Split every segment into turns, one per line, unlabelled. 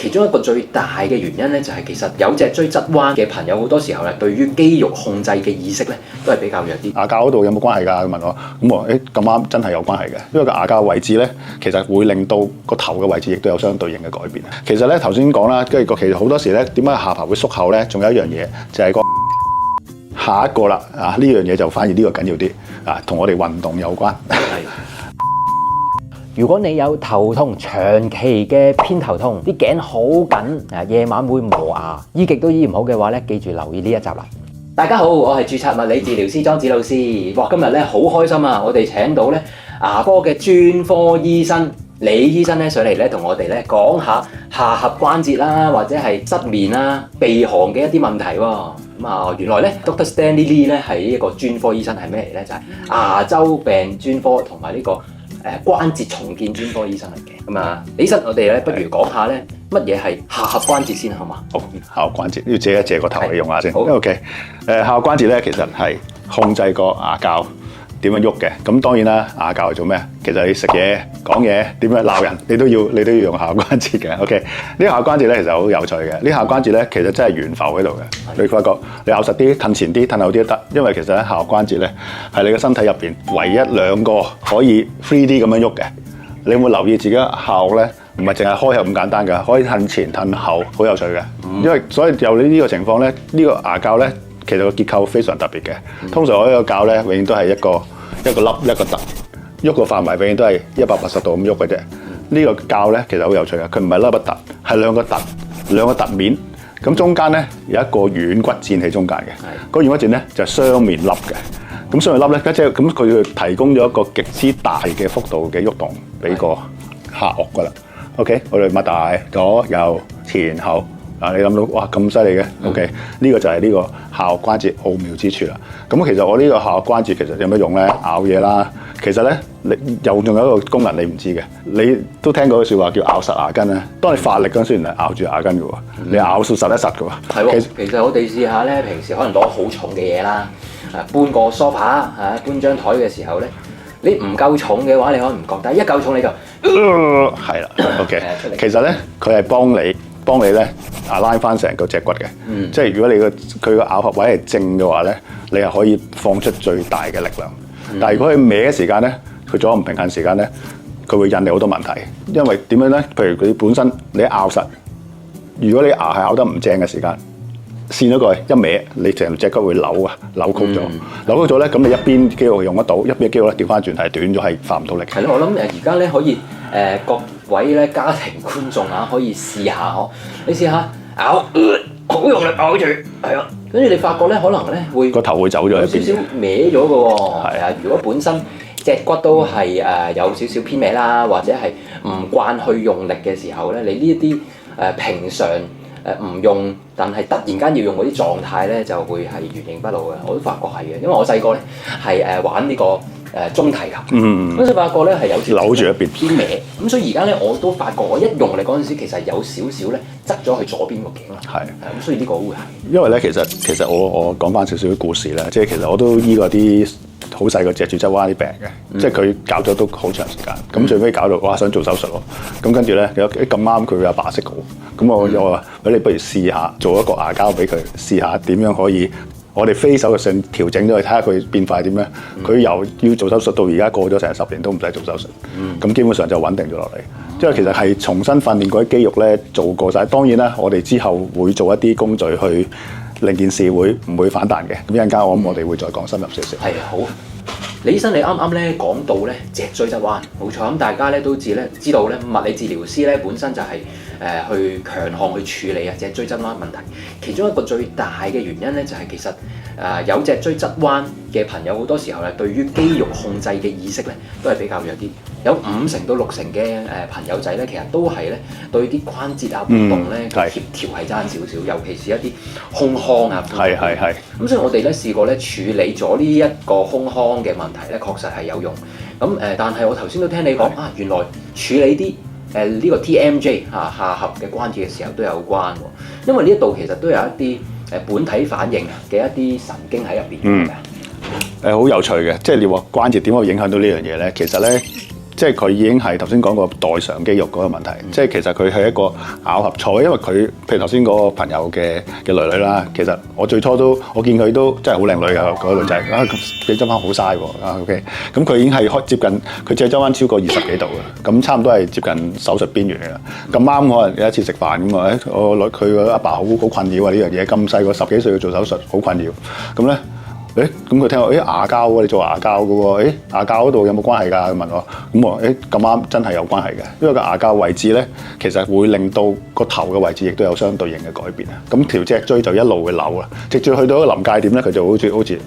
其中一個最大嘅原因咧，就係其實有脊椎側彎嘅朋友好多時候咧，對於肌肉控制嘅意識咧，都係比較弱啲。
牙骹嗰度有冇關係㗎？佢問我，咁我咁啱真係有關係嘅，因為個牙骹位置咧，其實會令到個頭嘅位置亦都有相對應嘅改變。其實咧頭先講啦，跟住其實好多時咧，點解下巴會縮後咧？仲有一樣嘢就係下一個啦，呢樣嘢就反而呢個緊要啲啊，同我哋運動有關。
如果你有頭痛，長期嘅偏頭痛，啲頸好緊，夜晚會磨牙，醫極都醫唔好嘅話咧，記住留意呢一集啦。
大家好，我係註冊物理治療師莊子老師。哇，今日咧好開心啊！我哋請到咧牙科嘅專科醫生李醫生咧上嚟咧，同我哋咧講下下頜關節啦，或者係失眠啦、鼻鼾嘅一啲問題喎。原來咧 Dr. Stanley Lee 咧係一個專科醫生，係咩嚟咧？就係牙周病專科同埋呢個關節重建專科醫生嚟嘅。李醫生，我哋咧不如講下咧乜嘢係下頜關節先好嘛？
好，下頜關節要借一借個頭嚟用下先。
好
OK， 下頜關節咧其實係控制個牙骹點樣喐嘅。咁當然啦，牙骹係做咩？其實你食嘢、講嘢、點樣鬧人，你都要用下頜關節嘅。OK， 呢個下頜關節咧其實好有趣嘅。呢下頜關節咧其實真係懸浮喺度嘅。你發覺你咬實啲、褪前啲、褪後啲都得，因為其實咧下頜關節咧係你個身體入邊唯一兩個可以 3D 咁樣喐嘅。你有冇留意自己下頜咧？唔係淨係開合咁簡單㗎，可以褪前褪後，好有趣嘅。因為所以有呢個情況咧，呢個牙骹咧其實個結構非常特別嘅。通常我呢個骹咧永遠都係一個凹一個凸，喐個範圍永遠都係180度咁喐嘅啫。呢個骹咧其實好有趣嘅，佢唔係凹一凸，係兩個凸面。咁中間咧有一個軟骨墊喺中間嘅，個軟骨墊咧就係雙面凹嘅。咁雙面凹咧，即係咁佢提供咗一個極之大嘅幅度嘅喐動俾個下頜㗎啦。OK， 我哋擘大左右前後，你諗到哇咁犀利嘅 ？OK， 呢個就係呢個下頜關節奧妙之處啦。咁其實我呢個下頜關節其實有乜用咧？咬嘢啦，其實咧你仲有一個功能你唔知嘅，你都聽過句説話叫咬實牙根咧。當你發力嗰陣時，原來咬住牙根嘅喎，你咬實一實嘅喎。
係喎，其實我哋試下咧，平時可能攞好重嘅嘢啦，搬個梳化搬張台嘅時候咧，你唔夠重嘅話，你可能唔覺，但係一夠重你就
係啦。OK， 其實咧佢係幫你咧拉翻成個脊骨嘅。即係如果你佢個咬合位係正嘅話咧，你係可以放出最大嘅力量。但係如果佢歪嘅時間咧，佢左右唔平衡時間咧，佢會引嚟好多問題。因為點樣咧？譬如佢本身你咬實，如果你牙係咬得唔正嘅時間，跣咗過去一歪，你成隻骨會扭曲咗。扭曲咗咧，咁你一邊肌肉用得到，一邊肌肉咧調翻轉係短咗，係發唔到力。
係咯，我諗而家咧可以各位咧家庭觀眾可以試下你試下咬，好用力咬住，係啊，跟住你發覺咧可能咧會
個頭會走咗一邊，
少少歪咗嘅喎。係啊，如果本身脊骨都係有少少偏歪啦，或者係唔慣去用力嘅時候咧，你呢一啲平常唔用，但係突然間要用嗰啲狀態咧，就會係原形不露嘅。我都發覺係嘅，因為我細個咧係玩呢個中提琴，嗰陣發覺咧係有時
扭住一邊
偏歪，咁所以而家咧我都發覺我一用力嗰陣時，其實有少少咧側咗去左邊個頸啦。係咁，所以呢個會係
因為咧，其實我講翻少少故事啦，即係其實我都醫過啲好細個脊柱側彎啲病嘅，即係佢搞咗都好長時間，咁最尾搞到哇想做手術喎，咁跟住咧咁啱佢阿爸識嘅喎，咁我話你不如試下做一個牙膠俾佢試下點樣可以。我哋非手術性調整咗去睇下佢變化點咧，佢由要做手術到而家過咗成10年都唔使做手術，咁基本上就穩定咗落嚟。即係其實係重新訓練嗰啲肌肉咧做過晒。當然啦，我哋之後會做一啲工序去令件事唔會反彈嘅。咁一陣間我哋會再講深入少少。
係好。李醫生，你啱啱咧講到咧脊椎側彎，冇錯，咁大家咧都知道咧物理治療師咧本身就係去強項去處理脊椎側彎問題。其中一個最大嘅原因咧就係其實有脊椎側彎嘅朋友好多時候咧對於肌肉控制嘅意識咧都係比較弱啲。有50%到60%嘅朋友仔咧，其實都係咧對啲關節活動咧協調係爭少少，尤其是一啲胸腔啊。係。咁所以我哋咧試過咧處理咗呢一個胸腔嘅問題咧，確實係有用。咁但係我頭先都聽你講原來處理啲呢個 TMJ 下頜嘅關節嘅時候都有關喎，因為呢一度其實都有一啲本體反應嘅一啲神經喺入邊嘅。好
有趣嘅，即係你話關節點會影響到呢樣嘢咧？其實咧，即係佢已經係頭先講過代償肌肉嗰個問題，即係其實佢係一個咬合錯，因為佢譬如頭先嗰個朋友嘅女女啦，其實我最初我見佢都真係好靚女㗎，嗰個女仔啊，脊椎彎好嘥喎啊 OK，咁佢已經係接近佢脊椎彎超過20幾度嘅，咁差唔多係接近手術邊緣嘅啦。咁啱可能有一次食飯咁啊，我女佢個阿爸好困擾啊呢樣嘢，咁細個10幾歲要做手術，好困擾。咁咧。咁佢聽話，牙膠喎，你做牙膠嘅喎，牙膠嗰度有冇關係㗎？佢問我，咁我咁啱真係有關係嘅，因為個牙膠位置咧，其實會令到個頭嘅位置亦都有相對應嘅改變啊。咁條脊椎就一路會扭啦，直至去到一個臨界點咧，佢就好似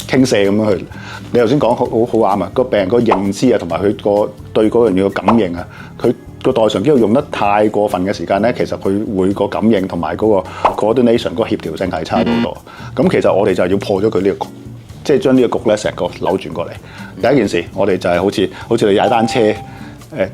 傾瀉咁樣去。你頭先講好啱啊，個病人個認知啊，同埋佢個對嗰樣嘢嘅感應啊，佢個代償肌肉用得太過分嘅時間咧，其實佢會個感應同埋嗰個 coordination 嗰個協調性係差好多。咁其實我哋就要破咗佢呢個局，即係將呢個局咧成個扭轉過嚟。第一件事，我哋就係好似你踩單車，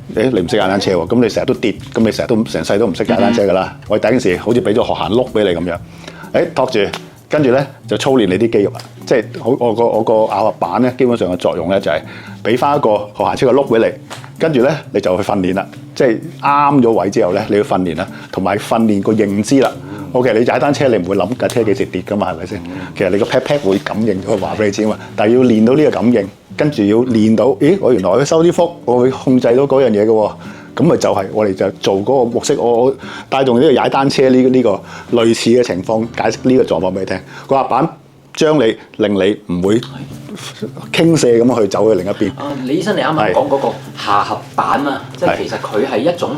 你唔識踩單車喎，咁你成日都跌，咁你成世都唔識踩單車㗎啦。我哋第一件事，好似俾咗學行碌俾你咁樣，托住，跟住咧就操練你啲肌肉啦。即係我個咬合板咧，基本上嘅作用咧就係俾翻一個學行車嘅碌俾你，跟住咧你就去訓練啦。即係啱咗位之後咧，你要訓練啦，同埋訓練個認知啦。OK， 你踩單車你唔會諗架車幾時跌㗎嘛，係咪先？其實你個 pat 會感應咗話俾你知嘛。但係要練到呢個感應，跟住要練到，我原來我收啲腹，我會控制到嗰樣嘢嘅喎。咁咪就係我哋就做嗰個模式，我帶動呢個踩單車呢個類似嘅情況，解釋呢個狀況俾你聽。個滑板將你令你唔會傾瀉咁去走去另一邊。
李醫生，你啱啱講嗰個下頜板啊，即係其實佢係一種。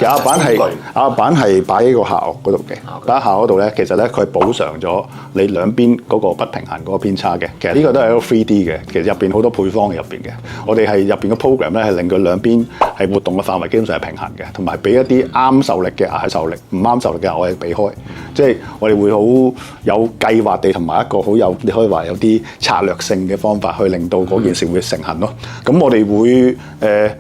咬合板係擺喺個下顎嗰度嘅，擺喺下顎嗰度咧，其實咧佢係補償咗你兩邊嗰個不平衡嗰個偏差嘅。其實呢個都係一個 3D 嘅，其實入邊好多配方喺入邊嘅。我哋係入邊嘅 program 咧係令佢兩邊係活動嘅範圍基本上係平衡嘅，同埋俾一啲啱受力嘅牙係受力，唔啱受力嘅牙我係避開。即係我哋會好有計劃地同埋一個好有你可以話有啲策略性嘅方法去令到嗰件事會成行咯。咁我哋會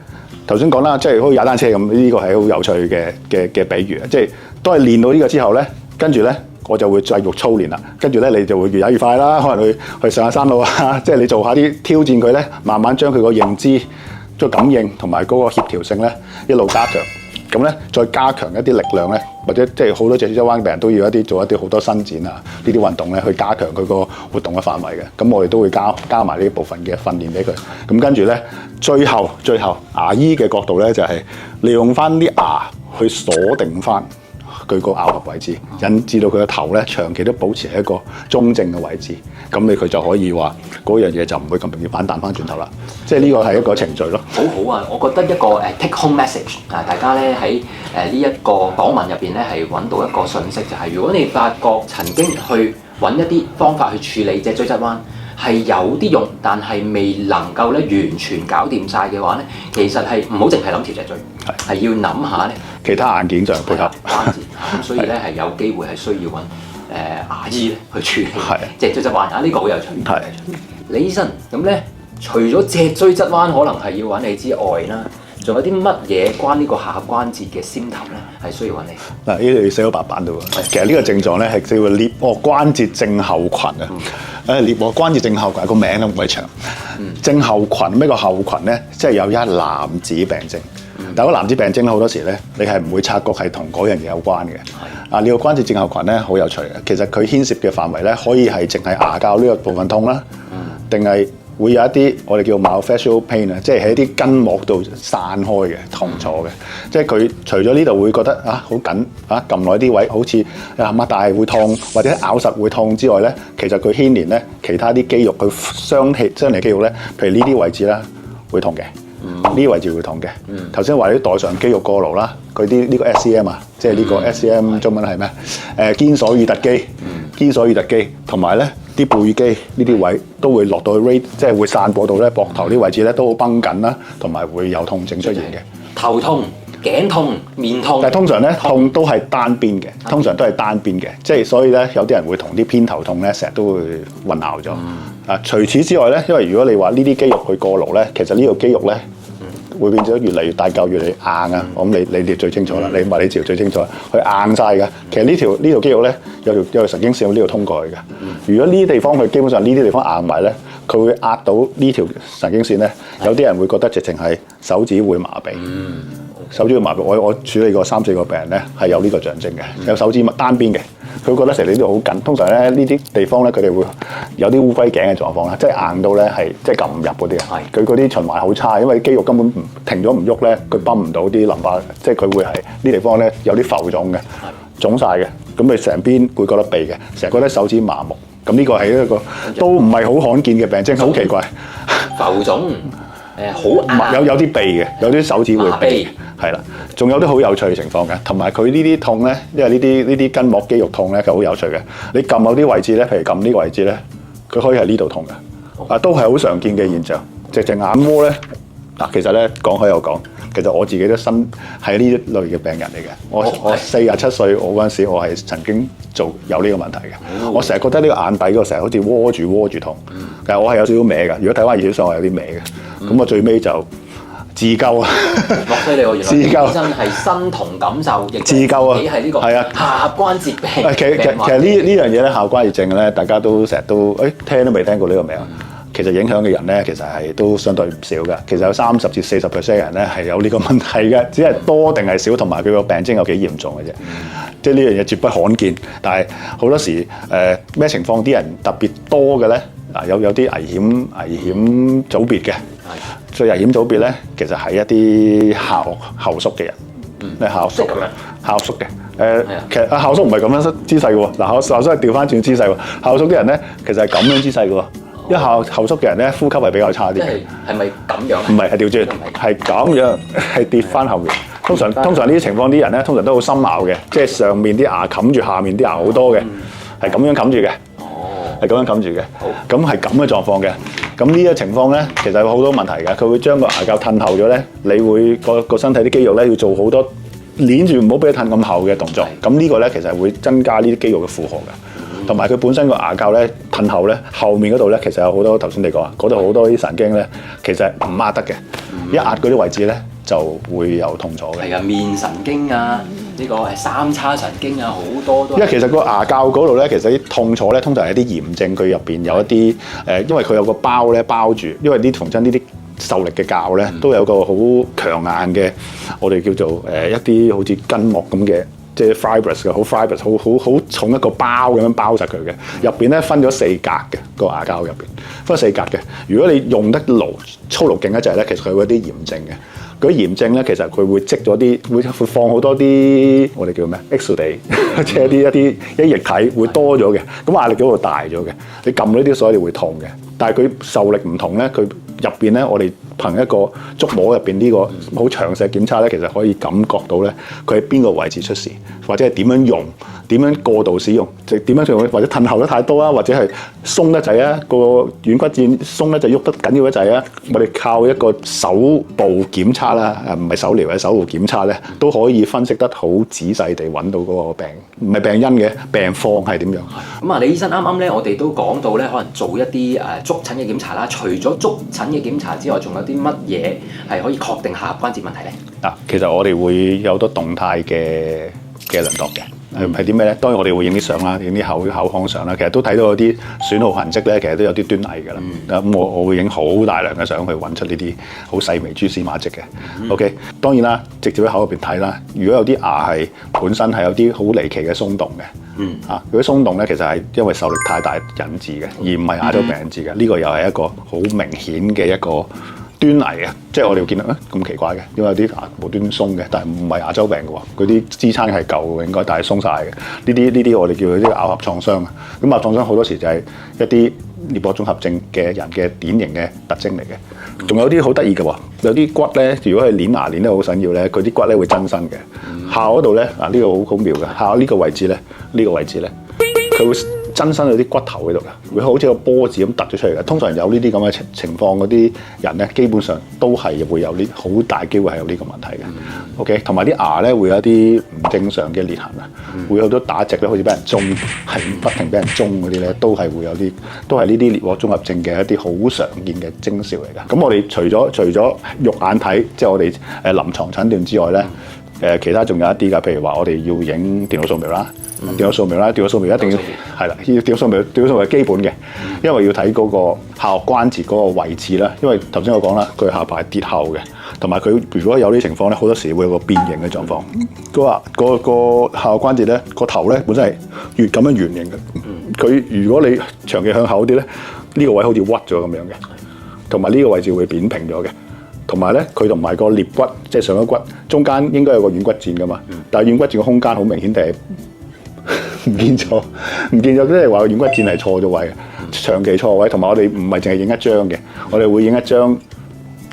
頭先講啦，即係好似踩單車咁，呢個係好有趣嘅比喻啊！即係都係練到呢個之後咧，跟住咧我就會繼續操練啦。跟住咧你就會越踩越快啦，可能去上下山路啊，即係你做下啲挑戰佢咧，慢慢將佢個認知、個感應同埋嗰個協調性咧一路加強。咁咧再加強一啲力量咧，或者即係好多脊椎彎病人都要做一啲好多伸展啊呢啲運動咧，去加強佢個活動嘅範圍嘅。咁我哋都會加埋呢一部分嘅訓練俾佢。咁跟住咧，最後牙醫嘅角度咧就係利用翻啲牙去鎖定翻佢個咬合位置，引致到佢個頭咧長期都保持喺一個中正嘅位置。咁佢就可以話嗰樣嘢就唔會咁容易反彈翻轉頭啦。即係呢個係一個程序咯。
好好啊，我覺得一個take home message 啊，大家咧喺呢一個訪問入邊咧係揾到一個訊息，就係如果你發覺曾經去揾一啲方法去處理脊椎側彎係有啲用，但係未能夠咧完全搞掂晒嘅話咧，其實係唔好淨係諗條脊椎，係要諗下咧
其他硬件上配合
關節。咁所以咧係有機會係需要揾牙醫咧去處理脊椎側彎啊，呢個好有趣。李醫生，咁咧除咗脊椎側彎可能係要揾你之外啦，仲有啲乜嘢關呢個下頜關節嘅先頭咧係需要揾你？
嗱，呢度要寫到白板度喎。其實呢個症狀咧係叫做顳頜關節症候群啊。顳頜關節症候群個名都唔鬼長。症候群咩個後群咧？即係有一男子病症。但係個男子病症好多時咧，你係唔會察覺係同嗰樣嘢有關嘅。顳頜關節症候群咧好有趣嘅，其實佢牽涉嘅範圍咧可以係淨係牙膠呢個部分痛啦，定係會有一啲我哋叫 myofascial pain 啊，即係喺一啲筋膜度散開嘅痛楚嘅。即係佢除咗呢度會覺得好緊撳耐啲位，好似擘大會痛或者咬實會痛之外咧，其實佢牽連咧其他啲肌肉，佢相連肌肉咧，譬如呢啲位置啦會痛嘅。呢啲位置會痛嘅。頭先話啲代償肌肉過勞啦，佢啲呢個 SCM 啊，即係呢個 SCM 中文係咩？肩鎖乳突肌、肩鎖乳突肌，同埋咧啲背肌呢啲位都會落到去即係會散播到咧膊頭啲位置咧都好繃緊啦，同埋會有痛症出現嘅。
頭痛、頸痛、面痛，
但係通常咧痛都係單邊嘅，通常都係單邊嘅，即係所以咧有啲人會同啲偏頭痛咧成日都會混淆咗。除此之外咧，因為如果你話呢啲肌肉去過勞咧，其實呢個肌肉咧會變咗越嚟越大嚿，越嚟越硬啊！我諗你哋最清楚啦，你物理治療最清楚啦，佢硬晒嘅。其實呢條肌肉咧有條神經線喺呢度通過去嘅。如果呢啲地方佢基本上呢啲地方硬埋咧，佢會壓到呢條神經線咧。有啲人會覺得直情係手指會麻痹。手指會麻痹，我處理過3-4個病人咧，係有呢個象徵嘅，有手指單邊嘅，佢會覺得成日呢度好緊。通常咧呢啲地方咧，佢哋會有啲烏龜頸嘅狀況啦，即係硬到咧係即係撳唔入嗰啲啊。佢嗰啲循環好差，因為肌肉根本停咗唔喐咧，佢泵唔到啲淋巴，即係佢會係呢地方咧有啲浮腫嘅，腫晒嘅，咁你成邊會覺得痹嘅，成日覺得手指麻木。咁呢個係一個都唔係好罕見嘅病徵，好奇怪。
浮腫。好
有啲痹嘅，有啲手指會痹，係啦。仲有啲好有趣嘅情況嘅，同埋佢呢啲痛咧，因為呢啲筋膜肌肉痛咧，佢好有趣嘅。你撳某啲位置咧，譬如撳呢個位置咧，佢可以喺呢度痛嘅，都係好常見嘅現象。隻眼窩咧，其實咧講開又講，其實我自己都係呢類嘅病人嚟嘅。我47歲，我嗰陣時我係曾經有呢個問題嘅。我成日覺得呢個眼底嗰個成日好似窩住痛，但係我係有少少歪嘅。如果睇翻熱照相，我有啲歪嘅。咁我最尾就自救啊！
落犀利喎，原來真係身同感受，亦
自救啊！
你係呢個下關節病。
其實呢樣嘢咧，下關節症咧，大家都成日都聽都未聽過呢個名。其實影響嘅人咧，其實係都相對唔少嘅。其實有30%至40%嘅人咧係有呢個問題嘅，只係多定係少，同埋佢個病徵有幾嚴重嘅啫。即係呢樣嘢絕不罕見，但係好多時咩情況啲人特別多嘅咧？有啲危險組別嘅，最危險組別咧，其實係一啲後縮嘅人，後縮嘅，其實後縮唔係咁樣姿勢嘅喎，後縮係調翻轉姿勢喎，後縮啲人咧其實係咁樣姿勢嘅喎，因為後縮嘅人咧呼吸係比較差啲嘅，
係咪咁樣？唔
係，係調轉，係咁樣，係跌翻後面。通常呢啲情況啲人咧，通常都好深咬嘅，即係上面啲牙冚住下面啲牙好多嘅，係咁樣冚住嘅。係咁樣冚住嘅，咁係咁嘅狀況嘅。咁呢個情況咧，其實有好多問題嘅。佢會將個牙骹褪後咗咧，你會個身體啲肌肉咧要做好多捏住，唔好俾佢褪咁厚嘅動作。咁呢個咧其實會增加呢啲肌肉嘅負荷嘅。同埋佢本身個牙骹咧褪後咧，後面嗰度咧其實有好多頭先你講啊，嗰度好多啲神經咧，其實唔壓得嘅。一壓嗰啲位置咧就會有痛楚嘅。
係啊，面神經啊。呢個係三叉神經啊，好多都。
因為其實個牙骹嗰度咧，其實啲痛楚咧，通常係一啲炎症，佢入邊有一啲因為佢有個包咧包住，因為逢親呢啲受力嘅臼咧，都有個好強硬嘅，我哋叫做一啲好似筋膜咁嘅，即係 fibrous 嘅，好 fibrous，好重一個包咁樣包實佢嘅。入邊咧分咗4格嘅個牙骹入邊，分4格嘅。如果你用得粗勞勁一陣咧，其實佢會有啲炎症嘅。嗰啲炎症咧，其實佢會積咗啲，會放好多啲我哋叫咩 exudate，即係一啲液體會多咗嘅，咁壓力嗰度大咗嘅。你撳呢啲所以會痛嘅，但係佢受力唔同咧，佢入邊咧，我哋憑一個觸摸入邊呢個好詳細檢查咧，其實可以感覺到咧，佢喺邊個位置出事，或者係點樣用，點樣過度使用，即係點樣用，或者褪後得太多啊，或者係鬆得滯啊，個軟骨腱鬆得滯，喐得緊要一滯啊，我哋靠一個手部檢查啦，唔係手療嘅手部檢查咧，都可以分析得好仔細地揾到嗰個病，唔係病因嘅，病況係點樣。
咁啊，李醫生啱啱咧，我哋都講到咧，可能做一啲觸診嘅檢查啦。除咗觸診嘅檢查之外，仲有啲乜嘢係可以確定下頜關節問題咧？
嗱，其實我哋會有好多動態嘅量度嘅。係啲咩咧？當然我哋會影啲相啦，影啲口腔相啦。其實都睇到有啲損耗痕跡咧，其實都有啲端倪㗎啦。咁我會影好大量嘅相去揾出呢啲好細微蛛絲馬跡嘅。OK， 當然啦，直接喺口入邊睇啦。如果有啲牙係本身係有啲好離奇嘅鬆動嘅，如果鬆動咧，其實係因為受力太大引致嘅，而唔係牙周病引致嘅。呢個又係一個好明顯嘅一個端倪嘅，即係我哋會見到咁奇怪嘅，因為有啲牙無端鬆嘅，但係唔係牙周病嘅喎，嗰啲支撐係舊嘅應該，但係鬆晒嘅。呢啲我哋叫佢啲咬合創傷啊。咁咬合創傷好多時就係一啲顳頜綜合症嘅人嘅典型嘅特徵嚟嘅。仲有啲好得意嘅喎，有啲骨咧，如果係攣牙攣得好緊要咧，佢啲骨咧會增生嘅。下嗰度咧，呢個好妙嘅，下呢個位置咧，佢會增生咗啲骨頭喺度嘅，會好似個波子咁突咗出嚟嘅。通常有呢啲咁嘅情況嗰啲人咧，基本上都係會有呢好大機會係有呢個問題嘅。OK， 同埋啲牙咧會有一啲唔正常嘅裂痕啊，會有好多打直咧，好似俾人中，係不停俾人中嗰啲咧，都係會有啲，都係呢啲顳頜綜合症嘅一啲好常見嘅徵兆嚟㗎。咁我哋除咗肉眼睇，即係我哋臨床診斷之外咧。其他仲有一啲㗎，譬如話我哋要影電腦掃描啦，電腦掃描一定要係啦，要電腦掃描係基本嘅，因為要睇嗰個下顎關節嗰個位置啦。因為頭先我講啦，佢下巴係跌後嘅，同埋佢如果有啲情況咧，好多時會有個變形嘅狀況。個下顎關節咧，個頭咧本身係咁樣圓形嘅，佢如果你長期向後啲咧，呢個位好似屈咗咁樣嘅，同埋呢個位置會扁平咗嘅。同埋咧，佢同埋個顳骨，即係上咗骨中間應該有個軟骨戰噶嘛，但係軟骨戰嘅空間好明顯地係唔見咗，即係話軟骨戰係錯咗位，長期錯位。同埋我哋唔係淨係影一張嘅，我哋會影一張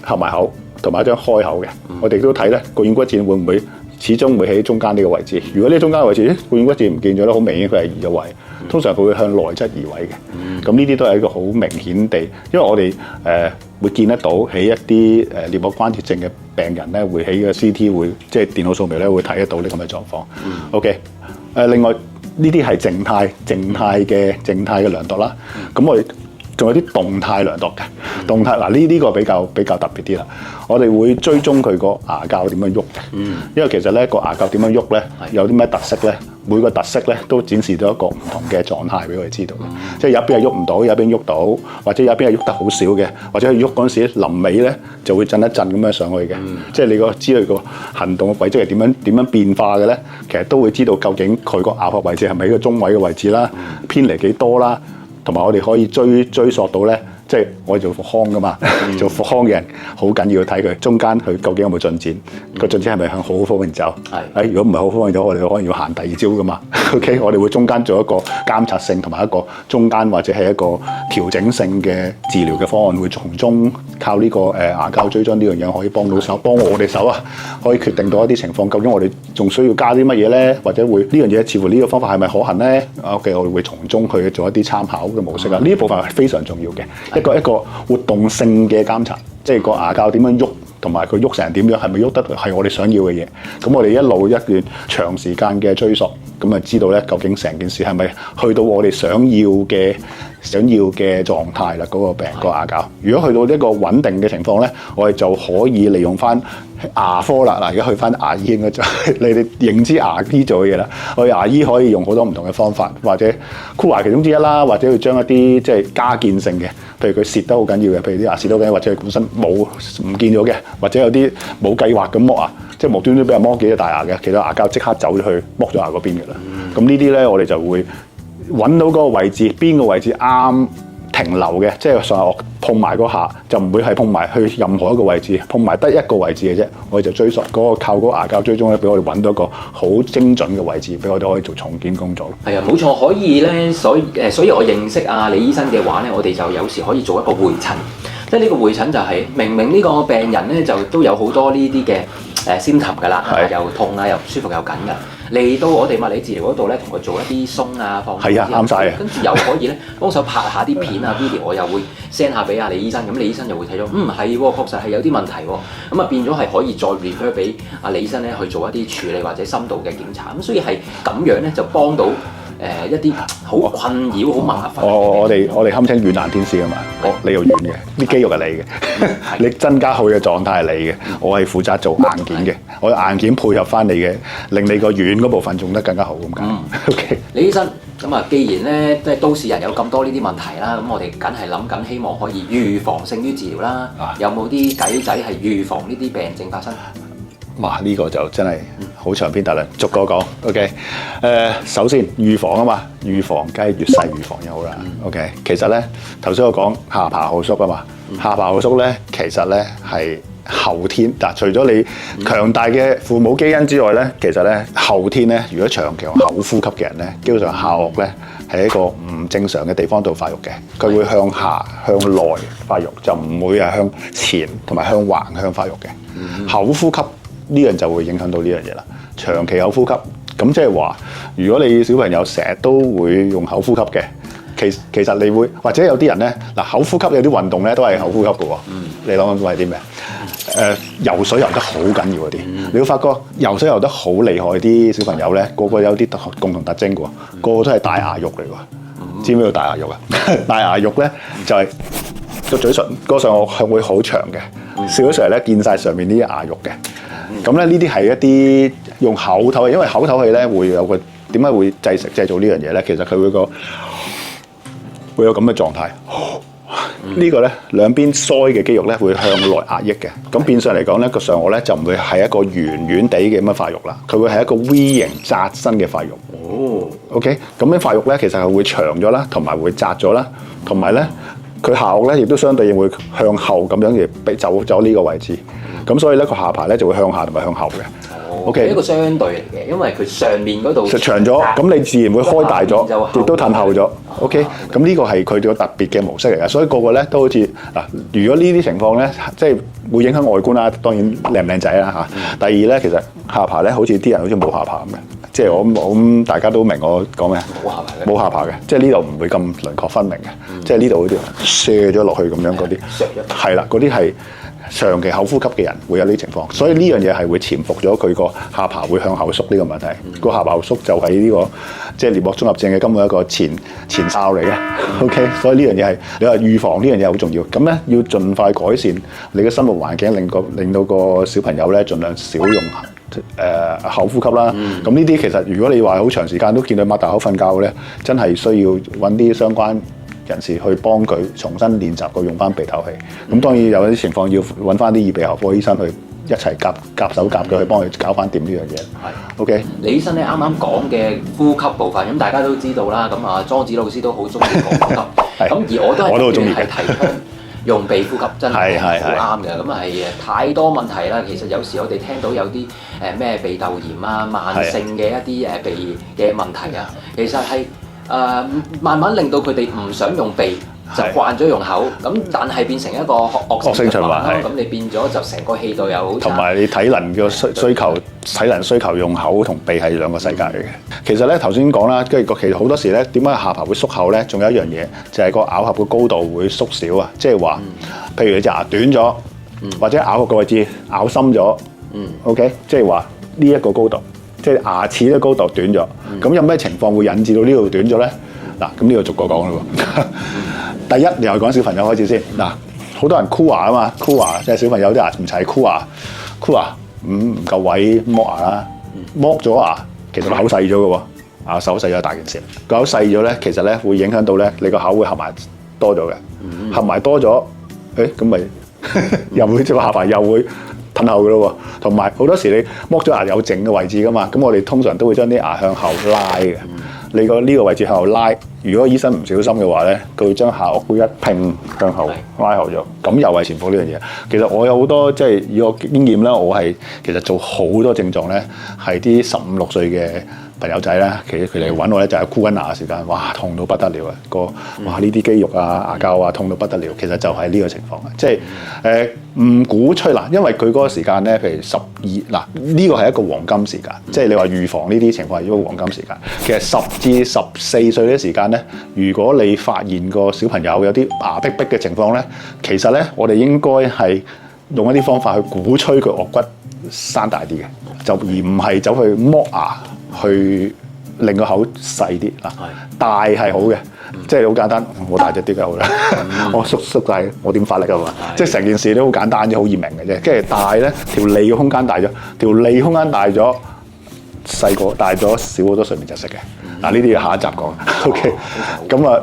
合埋口，同埋一張開口嘅。我哋都睇咧個軟骨戰會唔會始終會喺中間呢個位置。如果呢中間嘅位置，個軟骨戰唔見咗咧，好明顯佢係移咗位。通常佢會向內側移位嘅。咁呢啲都係一個好明顯地，因為我哋會見得到喺一啲顳顎關節症嘅病人咧，會喺個 CT 會即係電腦掃描咧會睇得到呢咁嘅狀況。OK， 另外呢啲係靜態嘅量度啦。咁我哋仲有啲動態量度嘅。動態嗱呢個比較特別啲啦。我哋會追蹤佢個牙骹點樣喐嘅。因為其實咧個牙骹點樣喐咧，有啲咩特色咧？每個特色咧都展示到一個唔同嘅狀態俾我哋知道。即係有一邊係喐唔到，有一邊喐到，或者有一邊係喐得好少嘅，或者佢喐嗰陣時臨尾咧就會震一震咁樣上去嘅。即係你知道個行動嘅軌跡係點樣變化嘅咧，其實都會知道究竟佢個牙殼位置係咪喺個中位嘅位置啦，偏離幾多啦，同埋我哋可以追溯到咧。即係我哋做復康㗎嘛，做復康嘅人好緊要睇佢中間佢究竟有冇進展，個進展係咪向好方面走？係，如果唔係好方面走，我哋可能要行第二招㗎嘛。OK， 我哋會中間做一個監察性同埋一個中間或者係一個調整性嘅治療嘅方案，會從中靠呢個牙骹追蹤呢樣嘢可以幫我哋手啊，可以決定到一啲情況，究竟我哋仲需要加啲乜嘢咧，或者會呢樣嘢似乎呢個方法係咪可行咧？OK， 我哋會從中去做一啲參考嘅模式啊。呢一部分係非常重要嘅。一個活動性嘅監察，即係個牙骹點樣喐，同埋佢喐成點樣，係咪喐得係我哋想要嘅嘢？咁我哋一段長時間嘅追溯，咁啊知道咧究竟成件事係咪去到我哋想要嘅狀態啦？嗰個病個牙骹，如果去到一個穩定嘅情況咧，我哋就可以利用翻牙科啦。嗱，而家去翻牙醫應該就你哋認知牙醫做嘅嘢啦。我哋牙醫可以用好多唔同嘅方法，或者箍牙其中之一啦，或者去將一啲即係加建性嘅。譬如佢蝕得好緊要嘅，譬如啲牙蝕得好緊要，或者佢本身冇唔見咗嘅，或者有啲冇計劃咁剝牙，即係無端端俾人剝幾隻大牙嘅，其實牙膠即刻走咗去剝咗牙嗰邊嘅啦。咁呢啲咧，我哋就會揾到嗰個位置，邊個位置啱停留嘅，即係上下顎碰埋嗰下，就唔會係碰埋去任何一個位置，碰埋得一個位置嘅啫。我哋就追溯嗰個靠嗰個牙膠追蹤咧，俾我哋揾到一個好精準嘅位置，俾我哋可以做重建工作。
係啊，冇錯，可以咧。所以我認識阿李醫生嘅話咧，我哋就有時可以做一個會診。即係呢個會診就係明明呢個病人咧就都有好多呢啲嘅symptom㗎啦，又痛啊，又唔舒服又緊㗎。嚟到我哋物理治療嗰度咧，同佢做一啲鬆啊放鬆之後，
啱晒啊！
跟住又可以咧幫手拍下啲片啊 video， 我又會 send 下俾阿李醫生，咁李醫生就會睇咗，係喎，確實係有啲問題喎，咁啊變咗係可以再 refer 俾阿李醫生咧去做一啲處理或者深度嘅檢查，咁所以係咁樣咧就幫到一啲好困擾、好麻煩。
我哋堪稱軟硬天師啊嘛，你又軟嘅，啲肌肉係你嘅，你增加佢嘅狀態係你嘅，我係負責做硬件嘅，我硬件配合翻你嘅，令你個軟嗰部分用得更加好咁解。OK，
李醫生，咁啊，既然咧即係都市人有咁多呢啲問題啦，咁我哋梗係諗緊希望可以預防勝於治療啦。有冇啲計仔係預防呢啲病症發生？
哇！呢個就真係好長篇大論，逐個講。OK， 首先預防啊嘛，預防梗係越細預防越好啦。OK， 其實咧頭先我講下巴後縮啊嘛，下巴後縮咧其實咧係後天，但除咗你強大嘅父母基因之外咧，其實咧後天咧，如果長期用口呼吸嘅人咧，基本上下顎咧係一個唔正常嘅地方度發育嘅，佢會向下向內發育，就唔會係向前同埋向橫向發育嘅。口呼吸呢樣就會影響到呢樣嘢啦。長期口呼吸，咁即係話，如果你小朋友成日都會用口呼吸嘅，其實你會或者有啲人咧，嗱口呼吸有啲運動咧都係口呼吸嘅喎。你諗諗係啲咩？游水游得好緊要嗰啲，你會發覺游水游得好厲害啲小朋友咧，個個有啲共同特徵嘅喎，個個都係大牙肉嚟喎。知唔知道大牙肉啊？大牙肉咧就係個嘴唇嗰上顎會好長嘅，笑咗出嚟咧見晒上面啲牙肉嘅。咁咧呢啲係一啲用口透氣，因為口透氣咧會有個點解會製造呢樣嘢咧？其實佢會有咁嘅狀態。呢個咧兩邊腮嘅肌肉咧會向內壓抑嘅，咁變相嚟講咧個上顎咧就唔會係一個圓圓地嘅咁嘅發育啦，佢會係一個 V 型窄身嘅發育。哦，OK， 咁樣發育咧其實係會長咗啦，同埋會窄咗啦，同埋咧佢下顎咧亦都相對應會向後咁樣嘅走呢個位置，咁所以咧個下巴咧就會向下同埋向後嘅。OK，
一個相對嚟嘅，因為佢上面嗰度
長咗，咁你自然會開大咗，亦都褪後咗。OK， 咁呢個係佢哋個特別嘅模式嚟嘅，所以個個咧都好似嗱，如果呢啲情況咧，即係會影響外觀啦，當然靚唔靚仔啦嚇。第二咧，其實下巴咧好似啲人好似冇下巴咁嘅，即係我大家都明我講咩？冇下巴嘅，即係呢度唔會咁輪廓分明嘅，即係呢度嗰啲卸咗落去咁樣嗰啲，係啦，嗰啲係長期口呼吸嘅人會有呢啲情況，所以呢樣嘢係會潛伏咗佢個下巴會向後縮呢個問題。個下巴後縮就係呢個即係顳膜綜合症嘅根本一個前哨嚟嘅。OK， 所以呢樣嘢係你話預防呢樣嘢好重要。咁咧要盡快改善你嘅生活環境，令到個小朋友咧盡量少用口呼吸啦。咁呢啲其實如果你話好長時間都見到擘大口瞓覺咧，真係需要揾啲相關人士去幫佢重新練習過用翻鼻透氣。咁當然有啲情況要揾翻啲耳鼻喉科醫生去一齊夾手夾腳去幫佢搞翻掂呢樣嘢。係 OK。李
醫生咧啱啱講嘅呼吸部分，咁大家都知道啦。咁啊，莊子老師都好中意講呼吸。咁而我都中意係提倡用鼻呼吸，真係好啱嘅。咁係太多問題啦。其實有時我哋聽到有啲咩鼻竇炎啊、慢性嘅一啲鼻嘅問題啊，其實係慢慢令到佢哋唔想用鼻，就慣咗用口，咁但係變成一個惡性循環啦。咁你變咗就成個氣道又好差，
同埋你體能嘅需求用口同鼻係兩個世界嚟嘅。其實咧頭先講啦，跟住其實好多時咧點解下巴會縮口咧？仲有一樣嘢就係個咬合嘅高度會縮小啊，即係話，譬如你隻牙短咗，或者咬合嘅位置咬深咗，OK， 即係話呢一個高度。即係牙齒嘅高度短咗，咁有咩情況會引致到呢度短咗咧？嗱，咁呢個逐個講啦喎。第一，你又講小朋友開始先。嗱，好多人箍牙啊嘛，箍牙即係小朋友啲牙唔齊，箍牙唔夠位剝牙啦，剝咗牙其實個口細咗嘅喎，啊手細咗大件事。個口細咗咧，其實咧會影響到咧你個口會合埋多咗嘅，合埋多咗，咁咪又會即係個下巴又會褪後嘅咯喎，同埋好多時你剝咗牙有剩嘅位置噶嘛，咁我哋通常都會將啲牙向後拉嘅。你個呢個位置向後拉，如果醫生唔小心嘅話咧，佢會將下顎骨一拼向後拉後咗，咁又係潛伏呢樣嘢。其實我有好多即係以我經驗咧，我係其實做好多症狀咧，係啲15、16歲嘅朋友仔咧，其實佢嚟揾我咧就係箍緊牙嘅時間，哇痛到不得了啊！哇呢啲肌肉啊、牙膠啊痛到不得了，其實就係呢個情況嘅，即係唔鼓吹嗱，因為佢嗰個時間咧，譬如12嗱呢個係一個黃金時間，即係你話預防呢啲情況係一個黃金時間。其實10至14歲呢啲時間咧，如果你發現個小朋友有啲牙逼逼嘅情況咧，其實咧我哋應該係用一啲方法去鼓吹佢顎骨生大啲嘅，就而唔係走去剝牙去令個口細啲嗱。大係好嘅，即係好簡單，我大隻啲嘅好啦，我縮大，我點發力啊嘛？即係成件事都好簡單啫，好易明嘅啫。跟住大咧，條脷嘅空間大咗，條脷空間大咗，細個大咗少好多睡眠窒息嘅。嗱呢啲要下一集講。OK， 咁啊。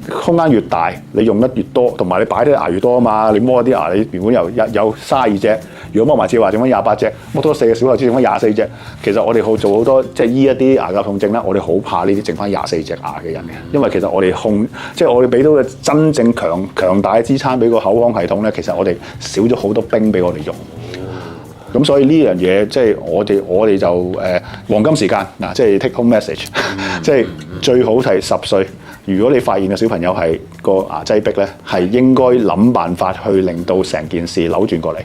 空間越大，你用得越多，同埋你擺啲牙越多啊嘛！你摸啲牙，你原本有32隻，如果摸埋次話，剩翻28隻，摸多4個小牙齒，剩翻24隻。其實我哋好做好多，即係醫一啲牙骹痛症啦。我哋好怕呢啲剩翻24隻牙嘅人嘅，因為其實我哋即係我哋俾到嘅真正強大嘅支撐俾個口腔系統咧，其實我哋少咗好多兵俾我哋用。咁所以呢樣嘢即係我哋就黃金時間嗱，即係 take home message，即係最好係10歲。如果你發現個小朋友係個牙擠迫咧，係應該諗辦法去令到成件事扭轉過嚟，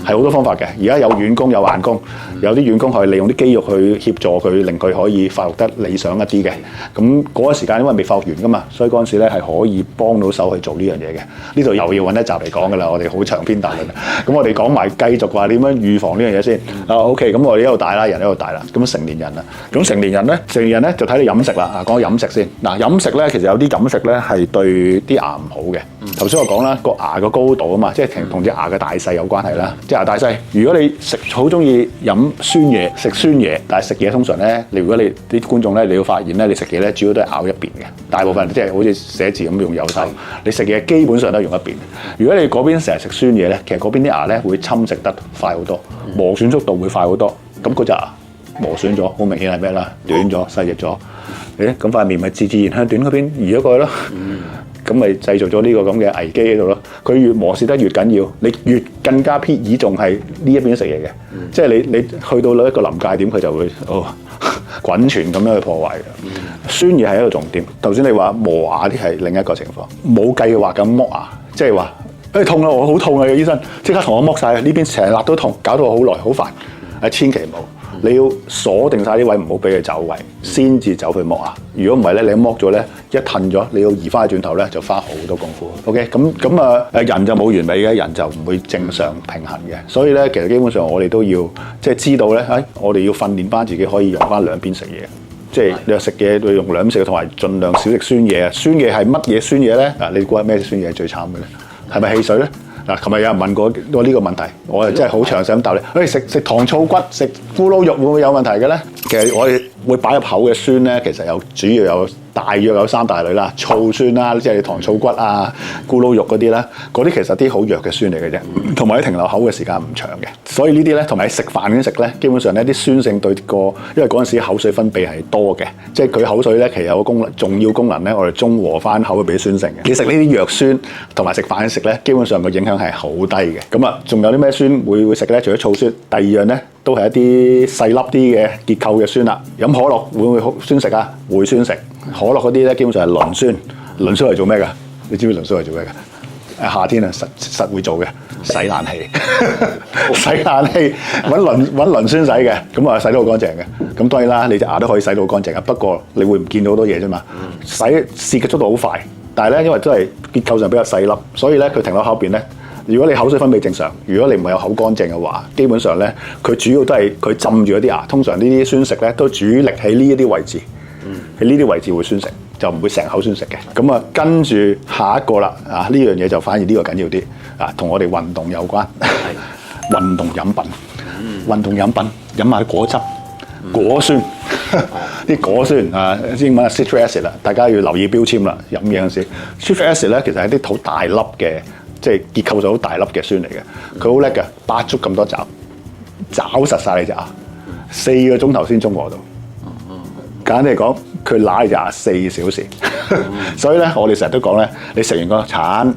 係好多方法嘅。而家有軟功有硬功，有啲軟功可以利用啲肌肉去協助佢，令佢可以發育得理想一啲嘅。咁嗰個時間因為未發育完噶嘛，所以嗰陣時咧係可以幫到手去做呢樣嘢嘅。呢度又要揾一集嚟講噶啦，我哋好長篇大論。咁我哋講埋繼續話點樣預防呢樣嘢先。OK， 咁我哋一路大啦，人一路大啦。咁成年人啦，咁成年人咧就睇你飲食啦。講飲食先。嗱，飲食咧其實有啲飲食咧係對啲牙唔好嘅。頭先我講啦，個牙個高度啊嘛，即係同隻牙嘅大細有關係啦。隻牙大細，如果你好中意飲酸嘢、食酸嘢，但係食嘢通常咧，如果你啲觀眾咧，你要發現咧，你食嘢咧主要都係咬一邊嘅，大部分即係好似寫字咁用右手，你食嘢基本上都係用一邊。如果你嗰邊成日食酸嘢咧，其實嗰邊啲牙咧會侵蝕得快好多，磨損速度會快好多，咁嗰隻牙磨損咗，好明顯係咩啦？短咗、細隻咗，咁塊面咪自然向短嗰邊移咗過去咯。咁咪製造咗呢個咁嘅危機喺度咯。佢越磨蝕得越緊要，你越更加偏倚重係呢一邊食嘢嘅，即係你去到一個臨界點，佢就會滾存咁樣去破壞嘅。酸嘢係一個重點。頭先你話磨牙啲係另一個情況，冇計劃咁剝牙，即係話痛啦，我好痛啊！醫生即刻同我剝晒，呢邊成粒都痛，搞到我好耐好煩。千祈唔好。你要鎖定晒啲位，唔好俾佢走位，先至走去剝牙。如果唔係咧，你剝咗咧，一褪咗，你要移翻去轉頭咧，就花好多功夫。OK，咁啊，人就冇完美嘅，人就唔會正常平衡嘅。所以咧，其實基本上我哋都要即係知道咧，我哋要訓練翻自己可以用翻兩邊食嘢。即係你話食嘢要用兩邊食，同埋盡量少食酸嘢啊！酸嘢係乜嘢酸嘢咧？你估下咩酸嘢係最慘嘅咧？係咪汽水咧？嗱，琴日有人問過我呢個問題，我係真係好詳細咁答你。食糖醋骨、食咕嚕肉會唔會有問題嘅咧？其實我哋會擺入口嘅酸咧，其實主要有大約有3大類啦，醋酸啦，即係糖醋骨啊、咕嚕肉嗰啲啦，嗰啲其實啲好弱嘅酸嚟嘅啫，同埋啲停留口嘅時間唔長嘅。所以呢啲咧，同埋食飯嗰啲食咧，基本上咧啲酸性對因為嗰陣時口水分泌係多嘅，即係佢口水咧其實有個重要功能咧，我哋中和翻口俾啲酸性嘅。你食呢啲弱酸同埋食飯嗰啲食咧，基本上個影響係好低嘅。咁啊，仲有啲咩酸會食咧？除咗醋酸，第二樣咧都係一啲細粒啲嘅結構嘅酸啦。飲可樂會唔會好酸食啊？會酸食。可樂嗰啲咧，基本上係磷酸。磷酸係做咩㗎？你知唔知磷酸係做咩㗎？夏天啊，實會做嘅，洗冷氣。洗冷氣揾磷酸洗嘅，咁啊洗得好乾淨嘅。咁當然啦，你隻牙都可以洗到好乾淨嘅，不過你會唔見到好多嘢啫嘛。蝕嘅速度好快，但係咧因為都係結構上比較細粒，所以咧佢停喺口邊咧。如果你口水分泌正常，如果你唔係有口乾淨嘅話，基本上咧佢主要都係佢浸住嗰啲牙。通常呢啲酸食咧都主力喺呢一啲位置，喺呢啲位置會酸食，就唔會成口酸食嘅。咁啊，跟住下一個啦，呢樣嘢就反而呢個緊要啲同我哋運動有關。運動飲品，運動飲品飲下果汁、果酸，啲果酸英文係 citric acid 啦，大家要留意標籤啦。飲嘢嗰陣時 citric acid 咧其實係啲好大粒嘅。即係結構上好大粒嘅酸嚟嘅，佢好叻嘅，8足咁多爪實晒你隻牙，4個鐘頭先中和到。簡單嚟講，佢揦你隻牙4小時。所以咧，我哋成日都講咧，你食完個橙，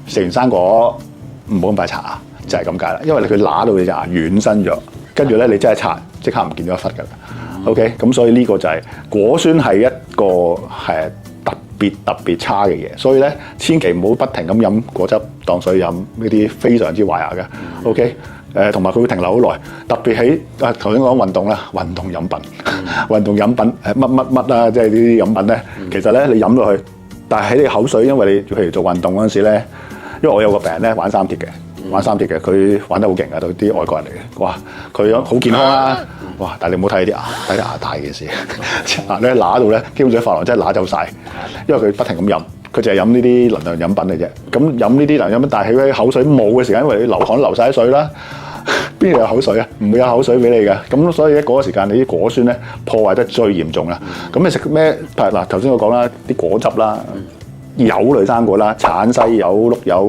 食完生果，唔好咁快刷牙，就係咁解啦。因為佢揦到你隻牙軟身咗，跟住咧你真係刷，即刻唔見咗一忽㗎啦。OK，咁所以呢個就係果酸係一個係特別差嘅嘢，所以咧千祈唔好不停咁飲果汁當水飲，呢啲非常之壞牙嘅。OK，同埋佢會停留好耐，特別喺頭先講運動啦，運動飲品，運動飲品乜啦，即係呢啲飲品咧，其實咧你飲落去，但係喺你口水，因為你譬如做運動嗰陣時咧，因為我有個病人咧玩三鐵嘅，佢玩得好勁啊，都啲外國人嚟嘅，哇，佢樣好健康啊！哇！但係你唔好睇啲牙，睇啲牙大件事，牙咧揦到咧，基本上琺瑯真係揦走晒，因為佢不停咁飲，佢就係飲呢啲能量飲品嚟啫。咁飲呢啲能量飲品，但係佢口水冇嘅時間，因為你流汗流晒啲水啦，邊度有口水啊？唔會有口水俾你嘅。咁所以咧嗰個時間，你啲果酸咧破壞得最嚴重啦。咁你食咩？嗱頭先我講啦，啲果汁啦，柚類生果啦，橙、西柚、碌柚、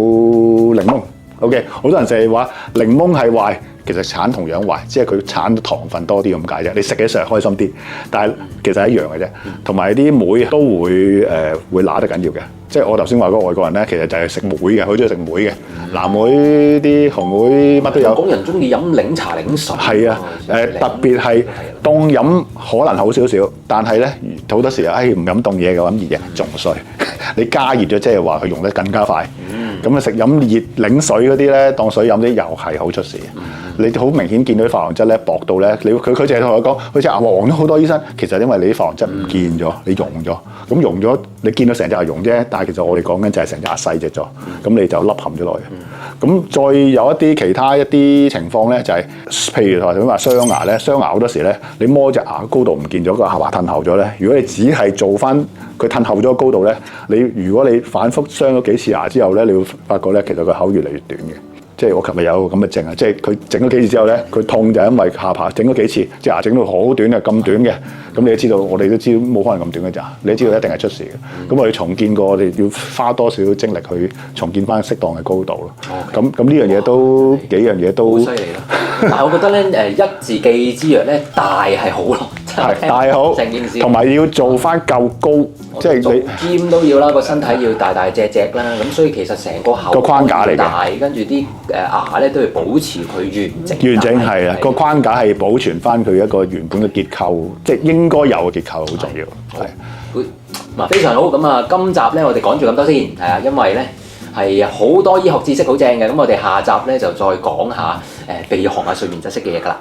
檸檬。OK， 好多人成日話檸檬係壞。其實橙同樣壞，即係佢橙糖分多啲咁解啫。你食起上嚟開心啲，但係其實係一樣嘅啫。同埋啲梅都會揦得緊要嘅。即係我頭先話嗰個外國人咧，其實就係食梅嘅，好中意食梅嘅。藍莓、啲紅莓乜都有。香港人中意飲檸茶、檸水。係啊，特別係凍飲可能好少少，但係咧好多時候唔飲凍嘢嘅話，飲熱嘢仲衰。你加熱咗，即係話佢用得更加快。咁你飲熱檸水嗰啲咧，當水飲啲又係好出事。你好明顯見到啲琺瑯質咧薄到咧，佢淨係同我講，好似黃咗好多醫生，其實因為你啲琺瑯質唔見咗，你溶咗，咁溶咗你見到成隻係溶啫，但係其實我哋講緊就係成隻細隻咗，咁你就凹陷咗落去。咁再有一啲其他一啲情況咧，就係、譬如頭先話雙牙咧，雙牙好多時咧，你摸隻牙高度唔見咗，個下巴褪後咗咧，如果你只係做翻佢褪後咗個高度咧，如果你反覆傷咗幾次牙之後咧，你會發覺咧，其實個口越嚟越短嘅。即係我琴日有咁嘅症啊！即係佢整咗幾次之後咧，佢痛就係因為下巴整咗幾次，隻牙整到好短嘅，咁短嘅。咁你都知道，我哋都知冇可能咁短嘅咋，你都知道一定係出事嘅。咁我哋重建過，我哋要花多少精力去重建翻適當嘅高度咯。咁呢樣嘢都幾樣嘢都
好犀利咯！但係我覺得咧，一字記之曰咧，大係好咯，
係大好，
成件事，
同埋要做翻夠高，即係
你肩都要啦，個身體要大大隻隻啦。咁所以其實成個口
個框架嚟嘅，
大跟住啲牙咧都要保持佢完整。
完整係啊，個框架係保存翻佢一個原本嘅結構，即係應該有嘅結構好重要。係，
嗱非常好。咁啊，今集咧我哋講住咁多先，係啊，因為咧係好多醫學知識好正嘅。咁我哋下集咧就再講下鼻鼾啊、睡眠窒息嘅嘢㗎啦。